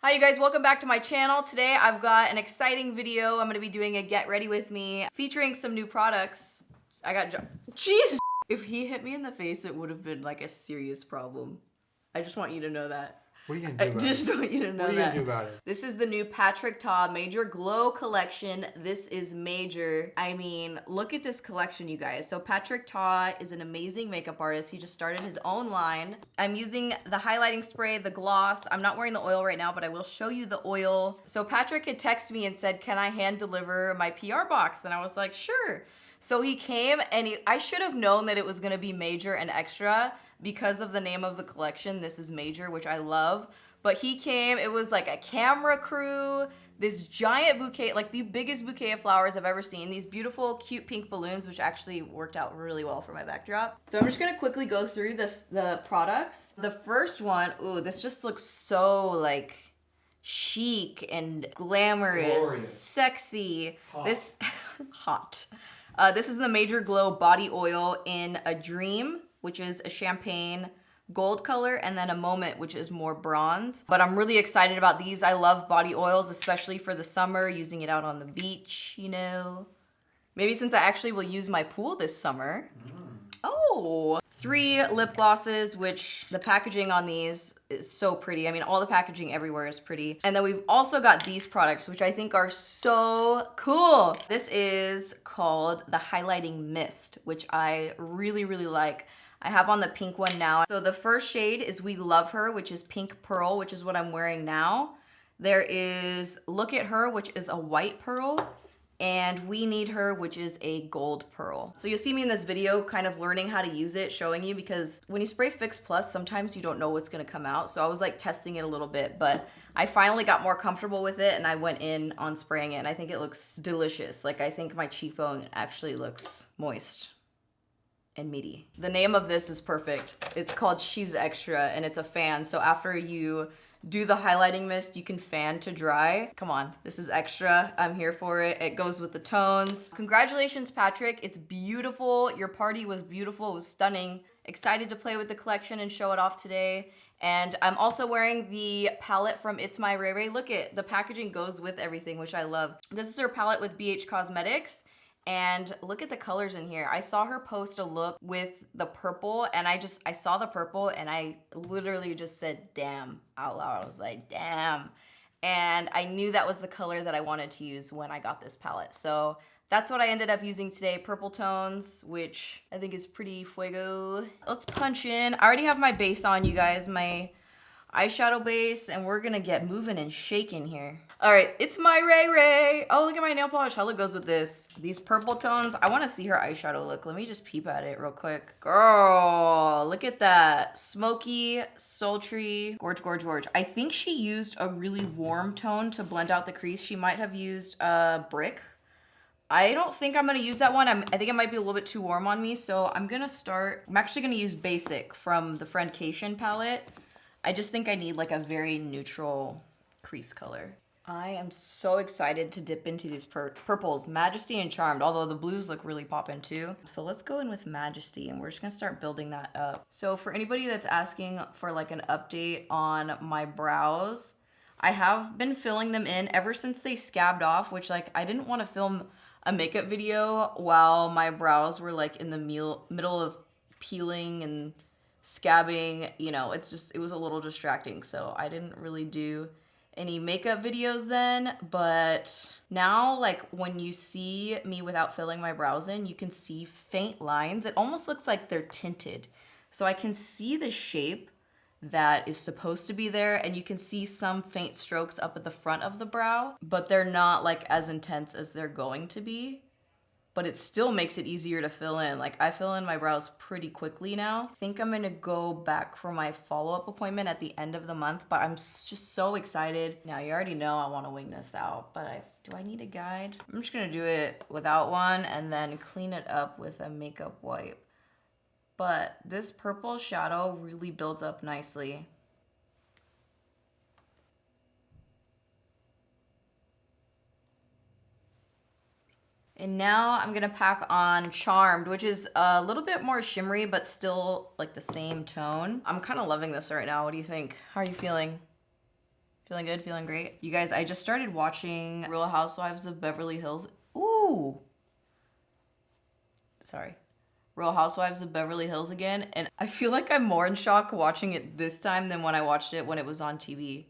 Hi you guys, welcome back to my channel. Today I've got an exciting video. I'm gonna be doing a get ready with me featuring some new products. Jesus! If he hit me in the face, it would have been like a serious problem. I just want you to know that. What are you gonna do about it? I just want you to know that. What are you gonna do about it? This is the new Patrick Ta Major Glow collection. This is major. I mean, look at this collection, you guys. So Patrick Ta is an amazing makeup artist. He just started his own line. I'm using the highlighting spray, the gloss. I'm not wearing the oil right now, but I will show you the oil. So Patrick had texted me and said, can I hand deliver my PR box? And I was like, sure. So he came and I should have known that it was gonna be major and extra because of the name of the collection. This is major, which I love. But he came, it was like a camera crew, this giant bouquet, like the biggest bouquet of flowers I've ever seen. These beautiful, cute pink balloons, which actually worked out really well for my backdrop. So I'm just gonna quickly go through the products. The first one, ooh, this just looks so like chic and glamorous, Glorious. Sexy. Hot. This, hot. This is the Major Glow Body Oil in a Dream, which is a champagne gold color, and then a Moment, which is more bronze. But I'm really excited about these. I love body oils, especially for the summer, using it out on the beach, you know. Maybe since I actually will use my pool this summer. Oh, 3 lip glosses, which the packaging on these is so pretty. I mean, all the packaging everywhere is pretty. And then we've also got these products, which I think are so cool. This is called the Highlighting Mist, which I really, really like. I have on the pink one now. So the first shade is We Love Her, which is pink pearl, which is what I'm wearing now. There is Look at Her, which is a white pearl. And We Need Her, which is a gold pearl. So you'll see me in this video kind of learning how to use it, showing you, because when you spray Fix Plus, sometimes you don't know what's gonna come out. So I was like testing it a little bit, but I finally got more comfortable with it and I went in on spraying it and I think it looks delicious. Like I think my cheekbone actually looks moist and meaty. The name of this is perfect. It's called She's Extra and it's a fan. So after you do the highlighting mist, you can fan to dry. Come on, this is extra. I'm here for it. It goes with the tones. Congratulations, Patrick. It's beautiful. Your party was beautiful. It was stunning. Excited to play with the collection and show it off today. And I'm also wearing the palette from Itsmyrayeraye. Look at the packaging goes with everything, which I love. This is her palette with BH Cosmetics. And look at the colors in here. I saw her post a look with the purple and I saw the purple and I literally just said, damn, out loud. I was like, damn. And I knew that was the color that I wanted to use when I got this palette. So that's what I ended up using today, purple tones, which I think is pretty fuego. Let's punch in. I already have my base on, you guys, my eyeshadow base, and we're gonna get moving and shaking here. All right, Itsmyrayeraye. Oh, look at my nail polish, how it goes with this. These purple tones, I wanna see her eyeshadow look. Let me just peep at it real quick. Girl, look at that. Smoky, sultry, gorge, gorge, gorge. I think she used a really warm tone to blend out the crease. She might have used Brick. I don't think I'm gonna use that one. I think it might be a little bit too warm on me, so I'm actually gonna use Basic from the Friendcation palette. I just think I need like a very neutral crease color. I am so excited to dip into these purples, Majesty and Charmed, although the blues look really poppin' too. So let's go in with Majesty and we're just gonna start building that up. So for anybody that's asking for like an update on my brows, I have been filling them in ever since they scabbed off, which like I didn't wanna film a makeup video while my brows were like in the middle of peeling and scabbing, you know, it was a little distracting, so I didn't really do any makeup videos then. But now, like when you see me without filling my brows in, you can see faint lines. It almost looks like they're tinted, so I can see the shape that is supposed to be there, and you can see some faint strokes up at the front of the brow, but they're not like as intense as they're going to be. But it still makes it easier to fill in. Like I fill in my brows pretty quickly now. I think I'm gonna go back for my follow-up appointment at the end of the month, but I'm just so excited. Now you already know I wanna wing this out, but do I need a guide? I'm just gonna do it without one and then clean it up with a makeup wipe. But this purple shadow really builds up nicely. And now I'm gonna pack on Charmed, which is a little bit more shimmery, but still like the same tone. I'm kind of loving this right now. What do you think? How are you feeling? Feeling good, feeling great. You guys, I just started watching Real Housewives of Beverly Hills. Ooh. Sorry. Real Housewives of Beverly Hills again. And I feel like I'm more in shock watching it this time than when I watched it when it was on TV.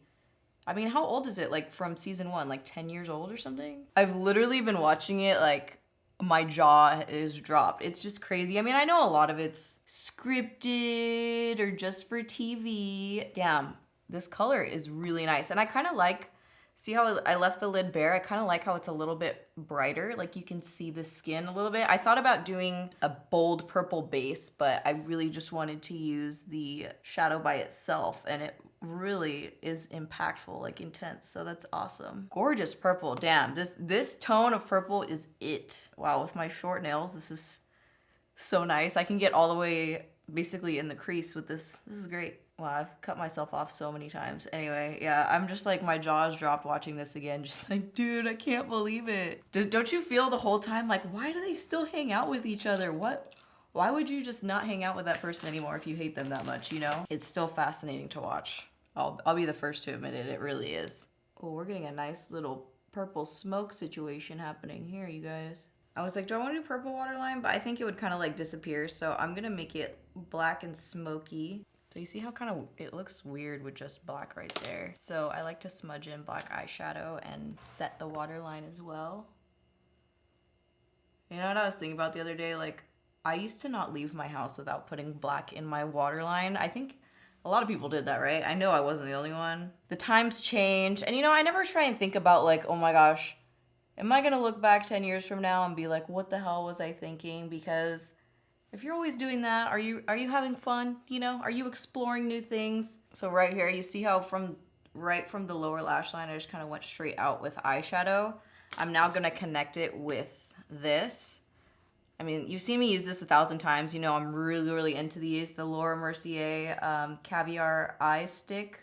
I mean, how old is it? Like from season 1, like 10 years old or something? I've literally been watching it like my jaw is dropped. It's just crazy. I mean, I know a lot of it's scripted or just for TV. Damn, this color is really nice. And I kind of like, see how I left the lid bare? I kind of like how it's a little bit brighter. Like you can see the skin a little bit. I thought about doing a bold purple base, but I really just wanted to use the shadow by itself, and it really is impactful, like intense. So that's awesome. Gorgeous purple. Damn, this tone of purple is it. Wow, with my short nails, this is so nice. I can get all the way basically in the crease with this. This is great. Wow, I've cut myself off so many times. Anyway, yeah, I'm just like, my jaw's dropped watching this again. Just like, dude, I can't believe it. Don't you feel the whole time like, why do they still hang out with each other? Why would you just not hang out with that person anymore if you hate them that much, you know? It's still fascinating to watch. I'll be the first to admit it. It really is. Oh, we're getting a nice little purple smoke situation happening here, you guys. I was like, do I want to do purple waterline? But I think it would kind of like disappear. So I'm going to make it black and smoky. So you see how kind of it looks weird with just black right there. So I like to smudge in black eyeshadow and set the waterline as well. You know what I was thinking about the other day? Like, I used to not leave my house without putting black in my waterline. I think a lot of people did that, right? I know I wasn't the only one. The times change. And you know, I never try and think about like, oh my gosh, am I gonna look back 10 years from now and be like, what the hell was I thinking? Because if you're always doing that, are you having fun? You know, are you exploring new things? So right here, you see how right from the lower lash line, I just kind of went straight out with eyeshadow. I'm now gonna connect it with this. I mean, you've seen me use this 1,000 times. You know I'm really, really into these. The Mercier Caviar Eye Stick.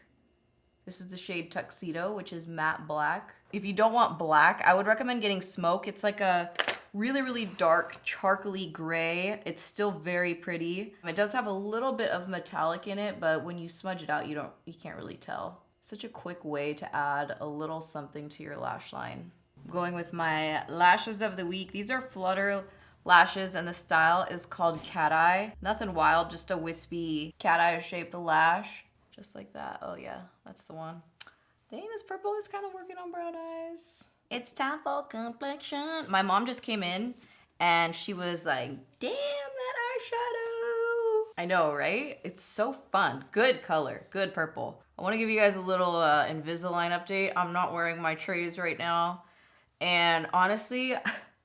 This is the shade Tuxedo, which is matte black. If you don't want black, I would recommend getting Smoke. It's like a really, really dark, charcoaly gray. It's still very pretty. It does have a little bit of metallic in it, but when you smudge it out, you can't really tell. Such a quick way to add a little something to your lash line. I'm going with my lashes of the week. These are Flutter Lashes, and the style is called Cat Eye. Nothing wild, just a wispy cat eye shaped lash. Just like that. Oh yeah, that's the one. Dang, this purple is kind of working on brown eyes. It's time for complexion. My mom just came in and she was like, damn, that eyeshadow. I know, right? It's so fun. Good color, good purple. I want to give you guys a little Invisalign update. I'm not wearing my trays right now. And honestly,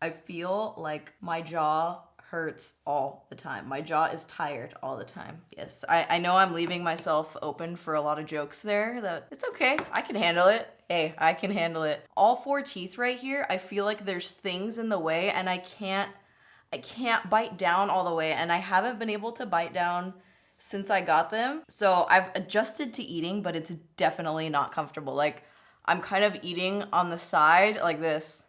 I feel like my jaw hurts all the time. My jaw is tired all the time. Yes, I know I'm leaving myself open for a lot of jokes there. That it's okay. I can handle it. Hey, I can handle it. All 4 teeth right here, I feel like there's things in the way and I can't bite down all the way, and I haven't been able to bite down since I got them. So I've adjusted to eating, but it's definitely not comfortable. Like, I'm kind of eating on the side like this.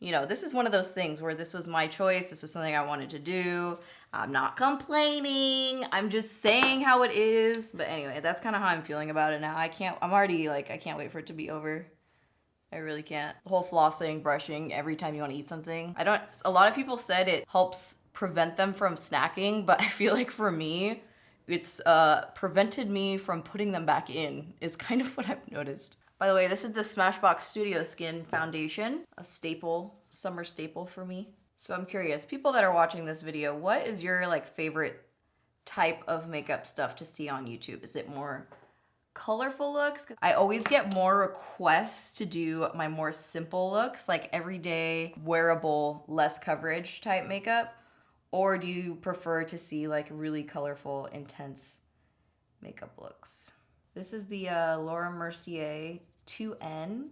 You know, this is one of those things where this was my choice. This was something I wanted to do. I'm not complaining. I'm just saying how it is. But anyway, that's kind of how I'm feeling about it now. I'm already like, I can't wait for it to be over. I really can't. The whole flossing, brushing every time you want to eat something. A lot of people said it helps prevent them from snacking, but I feel like for me, it's prevented me from putting them back in is kind of what I've noticed. By the way, this is the Smashbox Studio Skin Foundation, a staple, summer staple for me. So I'm curious, people that are watching this video, what is your like favorite type of makeup stuff to see on YouTube? Is it more colorful looks? I always get more requests to do my more simple looks, like everyday, wearable, less coverage type makeup. Or do you prefer to see like really colorful, intense makeup looks? This is the Mercier 2N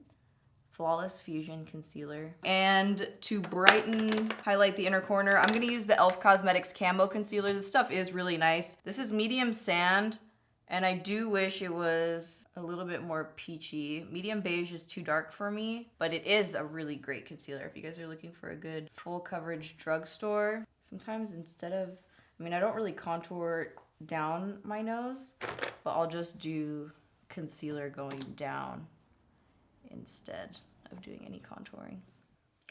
Flawless Fusion Concealer. And to brighten, highlight the inner corner, I'm gonna use the e.l.f. Cosmetics Camo Concealer. This stuff is really nice. This is medium sand, and I do wish it was a little bit more peachy. Medium beige is too dark for me, but it is a really great concealer if you guys are looking for a good full coverage drugstore. Sometimes instead of, I don't really contour down my nose, but I'll just do concealer going down instead of doing any contouring.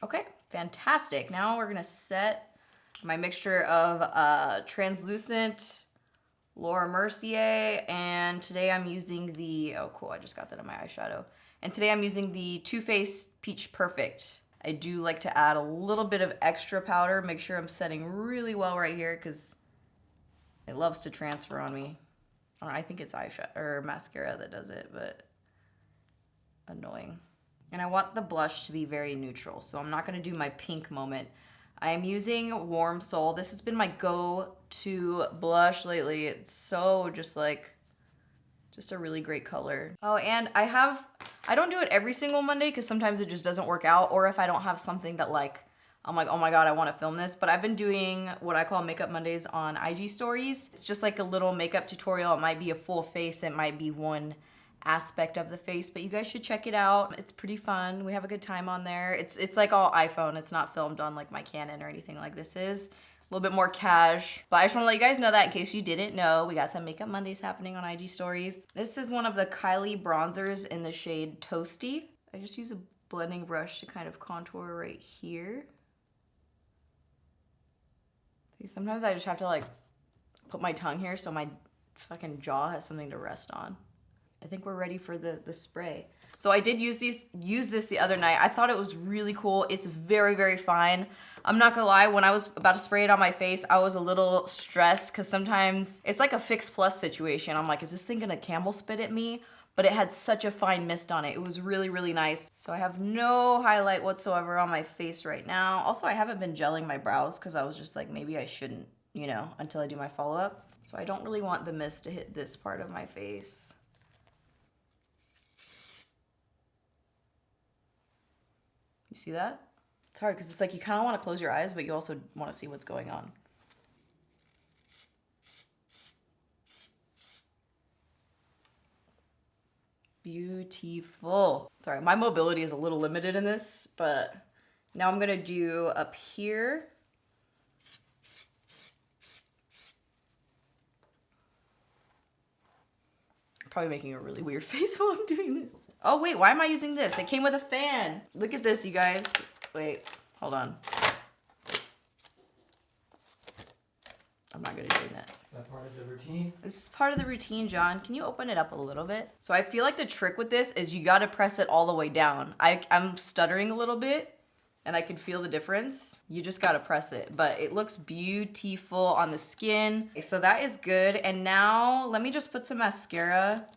Okay, fantastic. Now we're gonna set my mixture of translucent Laura Mercier, and today I'm using the, oh cool, I just got that on my eyeshadow. And today I'm using the Too Faced Peach Perfect. I do like to add a little bit of extra powder, make sure I'm setting really well right here because it loves to transfer on me. I think it's eyeshadow or mascara that does it, but annoying. And I want the blush to be very neutral, so I'm not gonna do my pink moment. I am using Warm Soul. This has been my go-to blush lately. It's so just a really great color. Oh, and I don't do it every single Monday because sometimes it just doesn't work out, or if I don't have something that I'm like, oh my God, I wanna film this. But I've been doing what I call Makeup Mondays on IG stories. It's just like a little makeup tutorial. It might be a full face, it might be one aspect of the face, but you guys should check it out. It's pretty fun. We have a good time on there. It's like all iPhone. It's not filmed on like my Canon or anything like this is. A little bit more cash. But I just wanna let you guys know that in case you didn't know, we got some Makeup Mondays happening on IG stories. This is one of the Kylie bronzers in the shade Toasty. I just use a blending brush to kind of contour right here. Sometimes I just have to like put my tongue here so my fucking jaw has something to rest on. I think we're ready for the spray. So I did use this the other night. I thought it was really cool. It's very, very fine. I'm not gonna lie, when I was about to spray it on my face, I was a little stressed because sometimes it's like a Fix Plus situation. I'm like, is this thing gonna camel spit at me? But it had such a fine mist on it. It was really, really nice. So I have no highlight whatsoever on my face right now. Also, I haven't been gelling my brows because I was just like, maybe I shouldn't, you know, until I do my follow-up. So I don't really want the mist to hit this part of my face. You see that? It's hard because it's like you kind of want to close your eyes, but you also want to see what's going on. Beautiful. Sorry, my mobility is a little limited in this, but now I'm gonna do up here. Probably making a really weird face while I'm doing this. Oh wait, why am I using this? It came with a fan. Look at this, you guys. Wait, hold on. I'm not gonna do that. Is that part of the routine? This is part of the routine, John. Can you open it up a little bit? So I feel like the trick with this is you gotta press it all the way down. I'm stuttering a little bit and I can feel the difference. You just gotta press it, but it looks beautiful on the skin. Okay, so that is good. And now let me just put some mascara.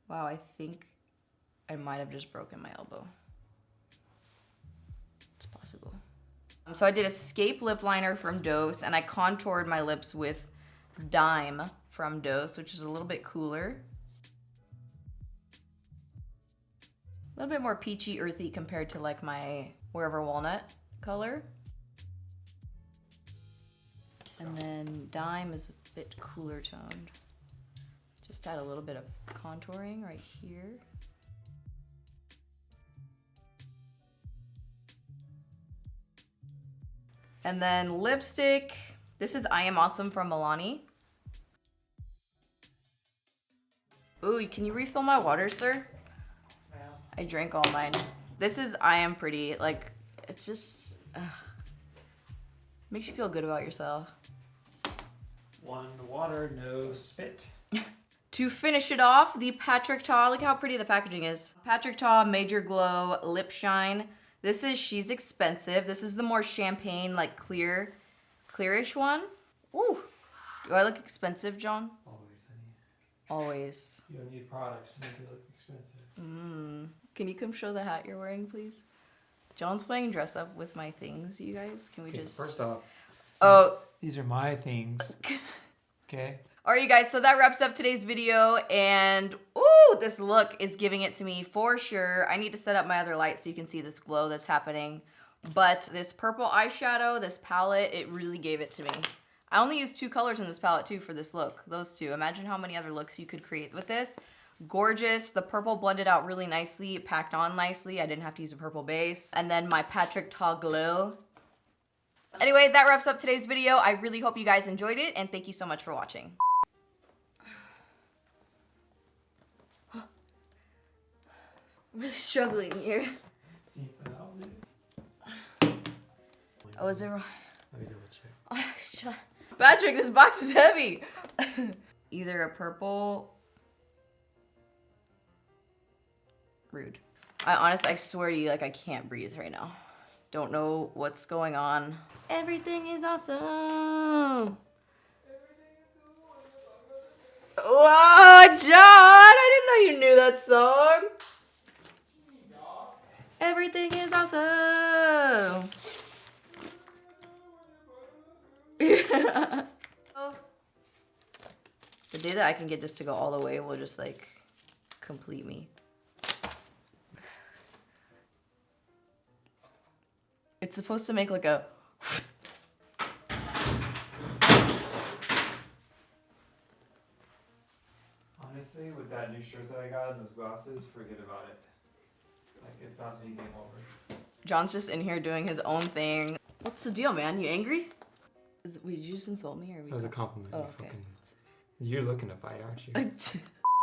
Wow, I think I might have just broken my elbow. It's possible. So I did Escape lip liner from Dose and I contoured my lips with Dime from Dose, which is a little bit cooler. A little bit more peachy earthy compared to like my Wherever Walnut color. And then Dime is a bit cooler toned. Just add a little bit of contouring right here. And then lipstick. This is I Am Awesome from Milani. Ooh, can you refill my water, sir? I drank all mine. This is I Am Pretty. Like, it's just, makes you feel good about yourself. One water, no spit. To finish it off, the Patrick Ta, look how pretty the packaging is. Patrick Ta Major Glow Lip Shine. This is She's Expensive. This is the more champagne, like clearish one. Ooh, do I look expensive, John? Always, honey. Always. You don't need products to make it look expensive. Can you come show the hat you're wearing, please? John's playing dress up with my things, you guys. Can we just... First off, oh, these are my things. Okay? all right, you guys, so that wraps up today's video, and ooh, this look is giving it to me for sure. I need to set up my other light so you can see this glow that's happening, but this purple eyeshadow, this palette, it really gave it to me. I only used 2 colors in this palette too for this look, those 2. Imagine how many other looks you could create with this. Gorgeous. The purple blended out really nicely, it packed on nicely. I didn't have to use a purple base. And then my Patrick Ta Glow. Anyway, that wraps up today's video. I really hope you guys enjoyed it, and thank you so much for watching. I'm really struggling here. Need some help, dude? Oh, is it wrong? Let me double check. Oh, Patrick, this box is heavy. Either a purple. Rude. I swear to you, like I can't breathe right now. Don't know what's going on. Everything is awesome. Whoa, John! I didn't know you knew that song. Everything is awesome. The day that I can get this to go all the way will just like complete me. It's supposed to make like a Honestly, with that new shirt that I got and those glasses, forget about it. Like, it's not me game over. John's just in here doing his own thing. What's the deal, man? You angry? Wait, did you just insult me or? That was a compliment. Oh, okay. You're looking to fight, aren't you?